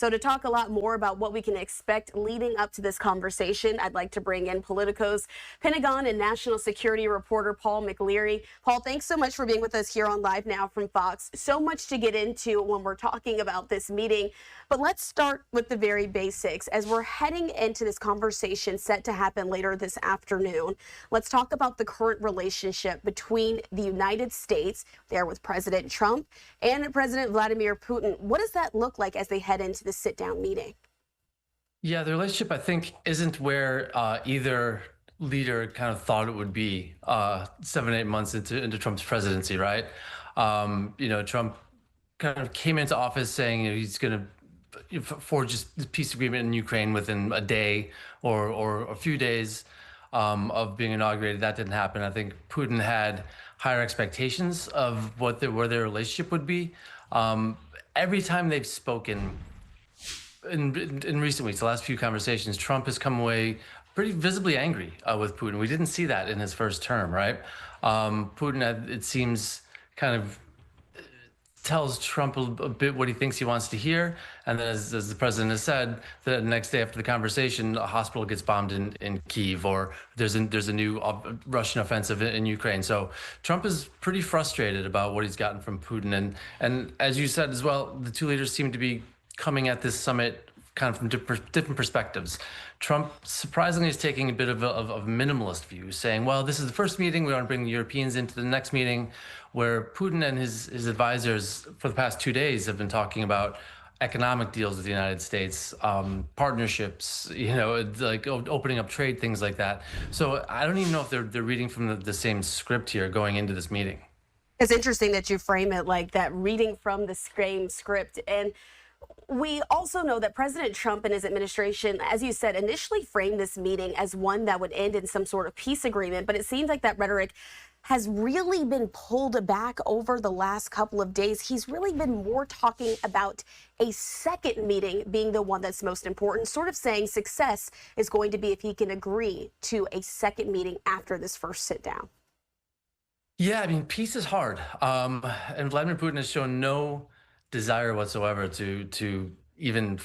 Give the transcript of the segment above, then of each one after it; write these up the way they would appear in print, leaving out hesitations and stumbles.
So to talk a lot more about what we can expect leading up to this conversation, I'd like to bring in Politico's Pentagon and national security reporter Paul Mcleary. Paul, thanks so much for being with us here on Live Now from Fox. So much to get into when we're talking about this meeting, but let's start with the very basics. As we're heading into this conversation set to happen later this afternoon, let's talk about the current relationship between the United States, there with President Trump, and President Vladimir Putin. What does that look like as they head into the sit-down meeting? Yeah, the relationship, I think, isn't where either leader kind of thought it would be 7, 8 months into Trump's presidency, right? Trump kind of came into office saying he's going to forge this peace agreement in Ukraine within a day or a few days of being inaugurated. That didn't happen. I think Putin had higher expectations of where their relationship would be. Every time they've spoken in recent weeks, the last few conversations, Trump has come away pretty visibly angry with Putin. We didn't see that in his first term, right? Putin, it seems, kind of tells Trump a bit what he thinks he wants to hear. And then as the president has said, the next day after the conversation, a hospital gets bombed in Kyiv, or there's a new Russian offensive in Ukraine. So Trump is pretty frustrated about what he's gotten from Putin. And as you said as well, the two leaders seem to be coming at this summit kind of from different perspectives. Trump surprisingly is taking a bit of a minimalist view, saying, well, this is the first meeting, we want to bring the Europeans into the next meeting, where Putin and his advisors for the past 2 days have been talking about economic deals with the United States, partnerships, like opening up trade, things like that. So I don't even know if they're reading from the same script here going into this meeting. It's interesting that you frame it like that, reading from the same script. And we also know that President Trump and his administration, as you said, initially framed this meeting as one that would end in some sort of peace agreement. But it seems like that rhetoric has really been pulled back over the last couple of days. He's really been more talking about a second meeting being the one that's most important, sort of saying success is going to be if he can agree to a second meeting after this first sit down. Yeah, I mean, peace is hard. And Vladimir Putin has shown no desire whatsoever to even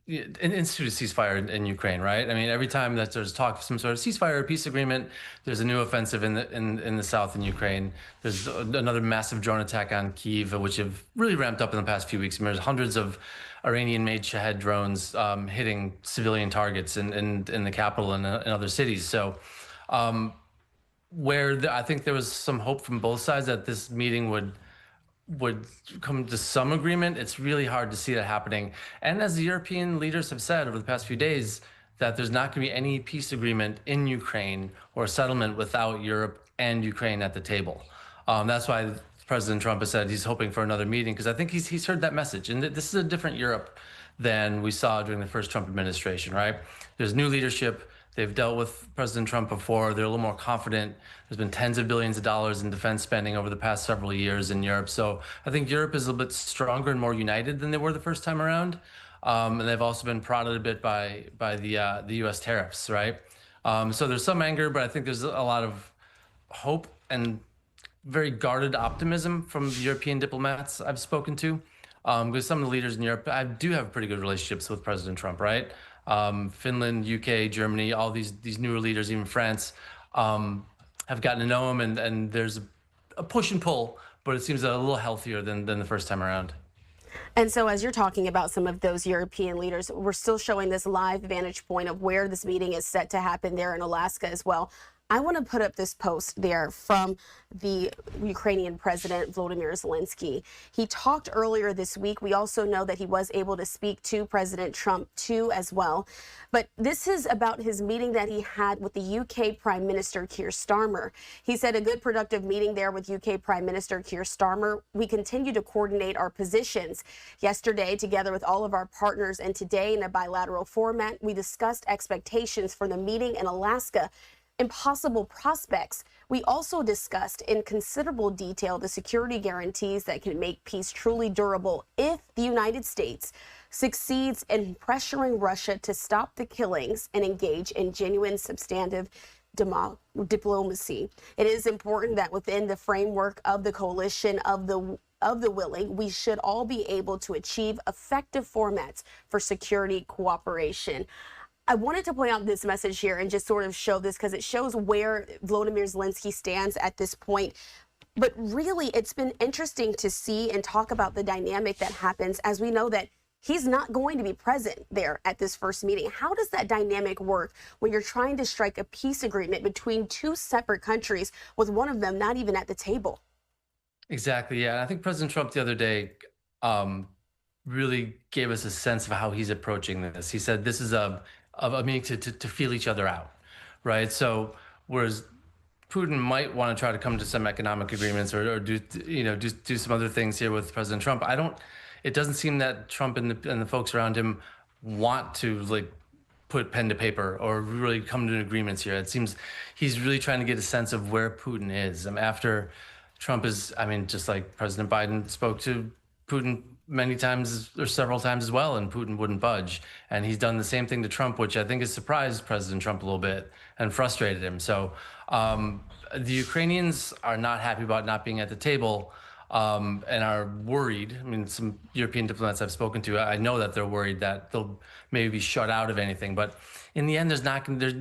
institute a ceasefire in Ukraine, right? I mean, every time that there's talk of some sort of ceasefire or peace agreement, there's a new offensive in the south in Ukraine. There's another massive drone attack on Kyiv, which have really ramped up in the past few weeks. I mean, there's hundreds of Iranian-made Shahed drones hitting civilian targets in the capital and in other cities. So I think there was some hope from both sides that this meeting would come to some agreement, it's really hard to see that happening. And as the European leaders have said over the past few days, that there's not going to be any peace agreement in Ukraine or settlement without Europe and Ukraine at the table. That's why President Trump has said he's hoping for another meeting, because I think he's heard that message. And this is a different Europe than we saw during the first Trump administration, right? There's new leadership. They've dealt with President Trump before. They're a little more confident. There's been tens of billions of dollars in defense spending over the past several years in Europe. So I think Europe is a little bit stronger and more united than they were the first time around. And they've also been prodded a bit by the U.S. tariffs, right? So there's some anger, but I think there's a lot of hope and very guarded optimism from the European diplomats I've spoken to. Because some of the leaders in Europe, I do have pretty good relationships with President Trump, right? Finland, UK, Germany, all these newer leaders, even France, have gotten to know him, and there's a push and pull, but it seems a little healthier than the first time around. And so as you're talking about some of those European leaders, we're still showing this live vantage point of where this meeting is set to happen there in Alaska as well. I want to put up this post there from the Ukrainian president, Vladimir Zelensky. He talked earlier this week. We also know that he was able to speak to President Trump too as well. But this is about his meeting that he had with the UK Prime Minister Keir Starmer. He said a good productive meeting there with UK Prime Minister Keir Starmer. We continue to coordinate our positions. Yesterday, together with all of our partners, and today in a bilateral format, we discussed expectations for the meeting in Alaska and possible prospects. We also discussed in considerable detail the security guarantees that can make peace truly durable if the United States succeeds in pressuring Russia to stop the killings and engage in genuine, substantive diplomacy. It is important that within the framework of the coalition of the of the willing, we should all be able to achieve effective formats for security cooperation. I wanted to point out this message here and just sort of show this because it shows where Volodymyr Zelensky stands at this point. But really, it's been interesting to see and talk about the dynamic that happens as we know that he's not going to be present there at this first meeting. How does that dynamic work when you're trying to strike a peace agreement between two separate countries with one of them not even at the table? Exactly. Yeah. I think President Trump the other day really gave us a sense of how he's approaching this. He said this is a meeting to feel each other out, right? So whereas Putin might want to try to come to some economic agreements or do some other things here with President Trump, it doesn't seem that Trump and the folks around him want to like put pen to paper or really come to agreements here. It seems he's really trying to get a sense of where Putin is. After Trump is, just like President Biden spoke to Putin many times or several times as well, and Putin wouldn't budge. And he's done the same thing to Trump, which I think has surprised President Trump a little bit and frustrated him. So the Ukrainians are not happy about not being at the table and are worried. Some European diplomats I've spoken to, I know that they're worried that they'll maybe be shut out of anything. But in the end,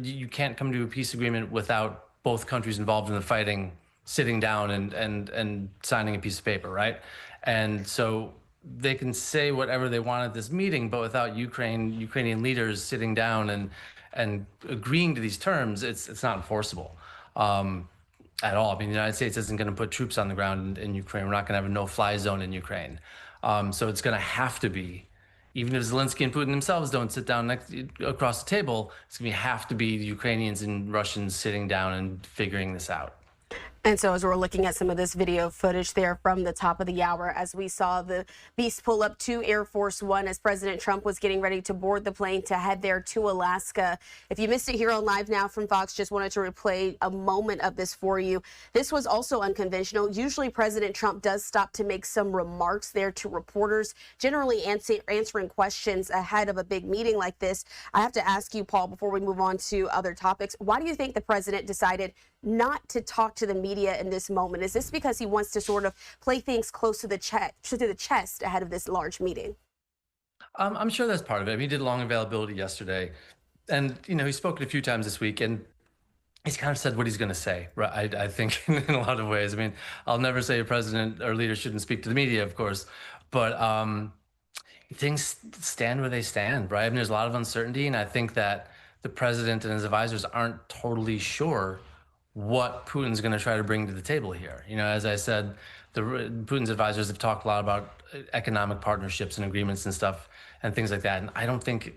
you can't come to a peace agreement without both countries involved in the fighting sitting down and signing a piece of paper, right? And so they can say whatever they want at this meeting, but without Ukrainian leaders sitting down and agreeing to these terms, it's not enforceable at all. The United States isn't going to put troops on the ground in Ukraine. We're not going to have a no-fly zone in Ukraine. So it's going to have to be, even if Zelensky and Putin themselves don't sit down across the table, it's going to have to be the Ukrainians and Russians sitting down and figuring this out. And so as we're looking at some of this video footage there from the top of the hour, as we saw the Beast pull up to Air Force One as President Trump was getting ready to board the plane to head there to Alaska. If you missed it here on Live Now from Fox, just wanted to replay a moment of this for you. This was also unconventional. Usually President Trump does stop to make some remarks there to reporters, generally answering questions ahead of a big meeting like this. I have to ask you, Paul, before we move on to other topics, why do you think the president decided not to talk to the media in this moment? Is this because he wants to sort of play things close to the chest ahead of this large meeting? I'm sure that's part of it. He did long availability yesterday, and he's spoken a few times this week, and he's kind of said what he's going to say. Right? I think in a lot of ways. I'll never say a president or leader shouldn't speak to the media, of course, but things stand where they stand, right? There's a lot of uncertainty, and I think that the president and his advisors aren't totally sure what Putin's going to try to bring to the table here. As I said, Putin's advisors have talked a lot about economic partnerships and agreements and stuff and things like that. And I don't think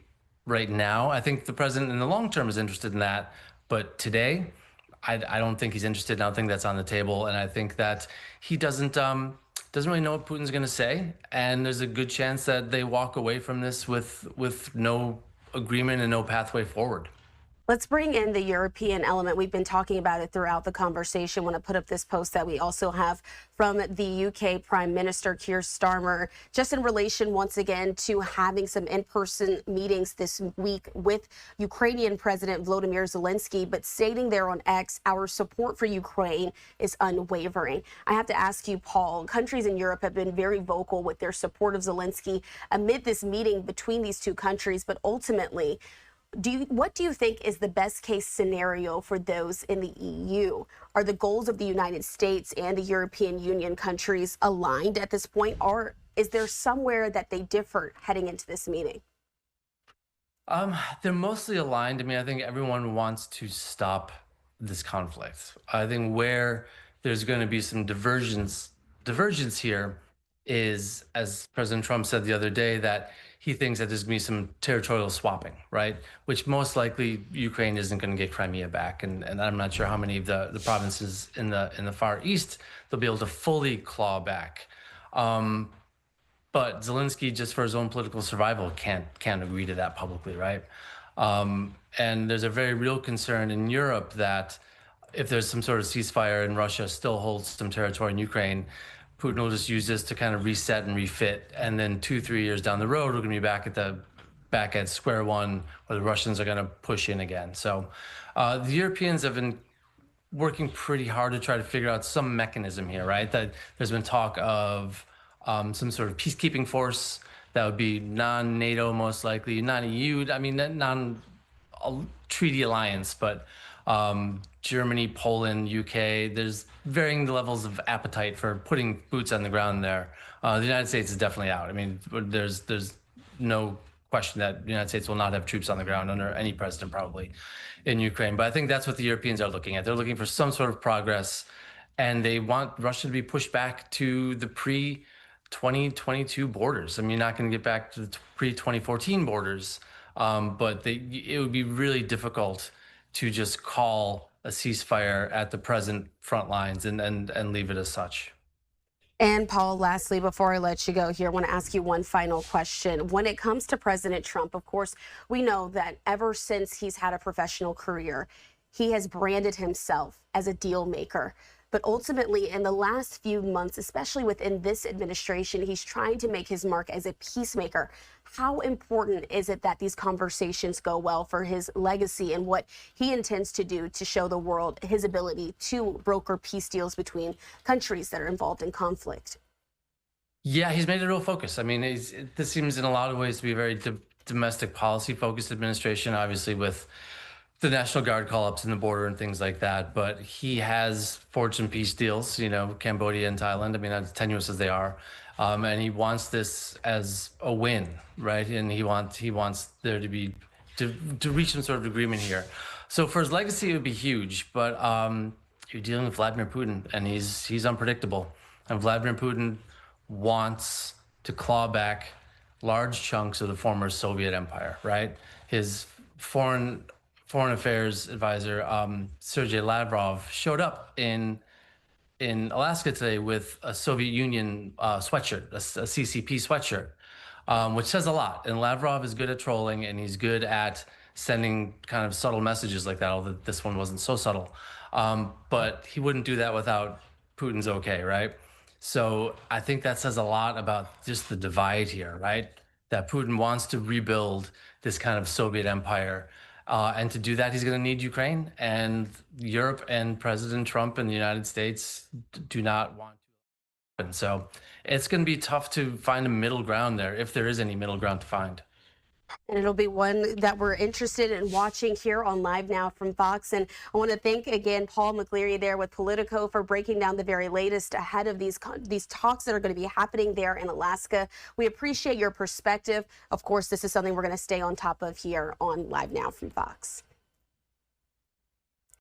right now, I think the president in the long term is interested in that. But today, I don't think he's interested. I don't think that's on the table. And I think that he doesn't really know what Putin's going to say. And there's a good chance that they walk away from this with no agreement and no pathway forward. Let's bring in the European element. We've been talking about it throughout the conversation. I want to put up this post that we also have from the UK Prime Minister Keir Starmer, just in relation once again to having some in-person meetings this week with Ukrainian President Vladimir Zelensky, but stating there on X, our support for Ukraine is unwavering. I have to ask you, Paul, countries in Europe have been very vocal with their support of Zelensky amid this meeting between these two countries, but ultimately, what do you think is the best case scenario for those in the EU? Are the goals of the United States and the European Union countries aligned at this point, or is there somewhere that they differ heading into this meeting? They're mostly aligned. I think everyone wants to stop this conflict. I think where there's going to be some divergence here is, as President Trump said the other day, that he thinks that there's going to be some territorial swapping, right? Which most likely Ukraine isn't going to get Crimea back, and I'm not sure how many of the provinces in the Far East they'll be able to fully claw back. But Zelensky, just for his own political survival, can't agree to that publicly, right? And there's a very real concern in Europe that if there's some sort of ceasefire and Russia still holds some territory in Ukraine, Putin will just use this to kind of reset and refit, and then 2-3 years down the road, we're going to be back at square one, where the Russians are going to push in again. So the Europeans have been working pretty hard to try to figure out some mechanism here, right? That there's been talk of some sort of peacekeeping force that would be non-NATO, most likely, non-EU. I mean, non-treaty alliance, but Germany, Poland, UK. There's varying levels of appetite for putting boots on the ground there. The United States is definitely out. I mean, there's no question that the United States will not have troops on the ground under any president, probably, in Ukraine. But I think that's what the Europeans are looking at. They're looking for some sort of progress, and they want Russia to be pushed back to the pre-2022 borders. I mean, you're not going to get back to the pre-2014 borders, but it would be really difficult to just call a ceasefire at the present front lines and leave it as such. And Paul, lastly, before I let you go here, I want to ask you one final question. When it comes to President Trump, of course, we know that ever since he's had a professional career, he has branded himself as a deal maker. But ultimately, in the last few months, especially within this administration, he's trying to make his mark as a peacemaker. How important is it that these conversations go well for his legacy and what he intends to do to show the world his ability to broker peace deals between countries that are involved in conflict? Yeah, he's made it a real focus. I mean, this seems in a lot of ways to be a very domestic policy focused administration, obviously with the National Guard call-ups in the border and things like that. But he has forged some peace deals, Cambodia and Thailand. I mean, as tenuous as they are. And he wants this as a win, right? And he wants there to be, to reach some sort of agreement here. So for his legacy, it would be huge. But you're dealing with Vladimir Putin, and he's unpredictable. And Vladimir Putin wants to claw back large chunks of the former Soviet empire, right? His foreign affairs advisor, Sergei Lavrov, showed up in Alaska today with a Soviet Union sweatshirt, a CCP sweatshirt, which says a lot. And Lavrov is good at trolling, and he's good at sending kind of subtle messages like that, although this one wasn't so subtle. But he wouldn't do that without Putin's okay, right? So I think that says a lot about just the divide here, right? That Putin wants to rebuild this kind of Soviet empire. And to do that, he's going to need Ukraine, and Europe and President Trump and the United States do not want to happen. So it's going to be tough to find a middle ground there, if there is any middle ground to find. And it'll be one that we're interested in watching here on Live Now from Fox. And I want to thank again Paul Mcleary there with Politico for breaking down the very latest ahead of these talks that are going to be happening there in Alaska. We appreciate your perspective. Of course, this is something we're going to stay on top of here on Live Now from Fox.